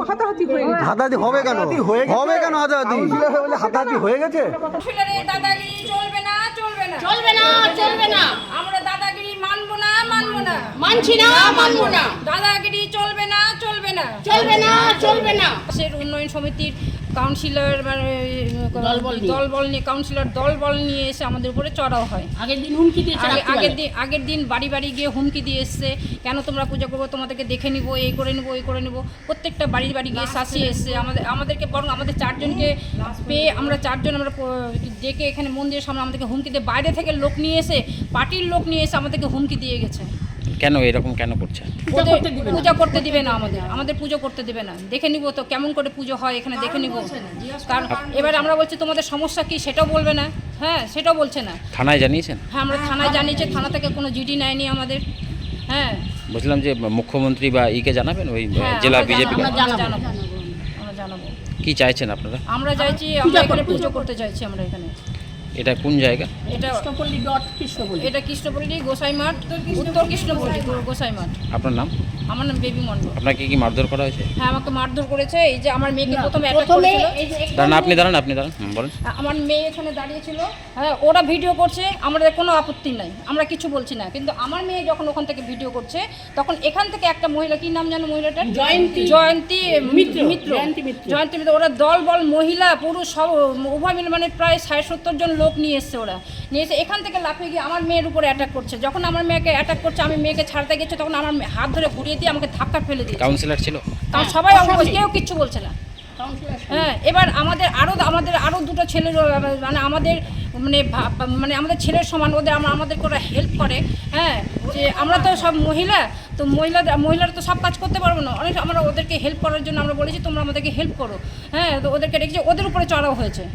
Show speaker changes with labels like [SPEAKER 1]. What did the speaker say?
[SPEAKER 1] হাতাহাতি হয়ে গেছে।
[SPEAKER 2] হাতাহাতি হবে কেন? হবে কেন হাতাহাতি? বলে হাতাহাতি হয়ে গেছে।
[SPEAKER 3] কাউন্সিলরের দাদাগিরি চলবে না, চলবে না,
[SPEAKER 4] চলবে না, চলবে না।
[SPEAKER 3] আমরা দাদাগিরি মানবো না, মানবো না,
[SPEAKER 4] মানছি না, মানবো না।
[SPEAKER 3] দাদাগিরি চলবে না, চলবে না,
[SPEAKER 4] চলবে না, চলবে না।
[SPEAKER 3] দেশের উন্নয়ন সমিতির কাউন্সিলর মানে কাউন্সিলর দলবল নিয়ে এসে আমাদের উপরে চড়াও হয়।
[SPEAKER 4] আগের দিন হুমকি দিয়েছে,
[SPEAKER 3] আগের দিন বাড়ি বাড়ি গিয়ে হুমকি দিয়ে এসছে, কেন তোমরা পূজা করবো, তোমাদেরকে দেখে নিবো, এই করে নিবো, এই করে নিবো। প্রত্যেকটা বাড়ি বাড়ি গিয়ে শাসিয়ে এসছে আমাদেরকে, বরং আমাদের চারজনকে পেয়ে আমরা ডেকে এখানে মন্দিরের সামনে আমাদেরকে হুমকি দিয়ে, বাইরে থেকে লোক নিয়ে এসে, পার্টির লোক নিয়ে এসে আমাদেরকে হুমকি দিয়ে গেছে।
[SPEAKER 5] কেন এরকম কেন করছে?
[SPEAKER 3] পূজা করতে দিবে না, আমাদের পুজো করতে দিবে না। দেখে নিব তো কেমন করে পুজো হয় এখানে, দেখে নিব। কারণ এবার আমরা বলছি তোমাদের সমস্যা কি সেটাও বলবে না। হ্যাঁ, সেটাও বলছে না।
[SPEAKER 5] থানায় জানিয়েছেন?
[SPEAKER 3] হ্যাঁ, আমরা থানায় জানিয়েছি, থানা থেকে কোনো জিডি নেয়নি আমাদের। হ্যাঁ,
[SPEAKER 5] বলছিলাম যে মুখ্যমন্ত্রী বা ইকে জানাবেন, ওই জেলা বিজেপি
[SPEAKER 3] জানাবো।
[SPEAKER 5] কি চাইছেন আপনারা?
[SPEAKER 3] আমরা চাইছি, আমরা এখানে পুজো করতে চাইছি। আমরা এখানে,
[SPEAKER 5] এটা কোন জায়গা?
[SPEAKER 3] এটা কৃষ্ণপল্লী গোসাইমাঠ, উত্তর কৃষ্ণপল্লী গোসাইমাঠ।
[SPEAKER 5] আপনার নাম?
[SPEAKER 3] আমার নাম বেবি মণ্ডল।
[SPEAKER 5] আপনাকে কি মারধর করা হয়েছে?
[SPEAKER 3] হ্যাঁ, আমাকে মারধর করেছে। এই যে আমার মেয়েকে প্রথমে অ্যাটাক করেছিল।
[SPEAKER 5] দাঁড়ান, আপনি দাঁড়ান বলেন।
[SPEAKER 3] আমার মেয়ে এখানে দাঁড়িয়েছিল। হ্যাঁ, ওরা ভিডিও করছে, আমাদের কোনো আপত্তি নাই, আমরা কিছু বলছি না। কিন্তু আমার মেয়ে যখন ওখান থেকে ভিডিও করছে, তখন এখান থেকে একটা মহিলা, কি নাম জানো মহিলাটার? জয়ন্তী মিত্র। ওরা দল বল, মহিলা পুরুষ সব উভয় মিলে, মানে প্রায় 60-70 জন লোক নিয়ে এসছে। ওরা নিয়ে এসে এখান থেকে লাফিয়ে গিয়ে আমার মেয়ের উপরে অ্যাটাক করছে। যখন আমার মেয়েকে অ্যাটাক করছে, আমি মেয়েকে ছাড়তে গেছি, তখন আমার হাত ধরে ঘুরিয়ে দিয়ে আমাকে ধাক্কা ফেলে দিয়েছে।
[SPEAKER 5] কাউন্সিলর ছিল?
[SPEAKER 3] কারণ সবাই কেউ কিচ্ছু বলছে না। হ্যাঁ, এবার আমাদের আরও দুটো ছেলে, মানে আমাদের ছেলের সমান ওদের, আমাদেরকে ওরা হেল্প করে। হ্যাঁ, যে আমরা তো সব মহিলা, তো মহিলারা তো সব কাজ করতে পারবো না। অনেক আমরা ওদেরকে হেল্প করার জন্য আমরা বলেছি তোমরা আমাদেরকে হেল্প করো। হ্যাঁ, তো ওদেরকে রেখেছি, ওদের উপরে চড়াও হয়েছে।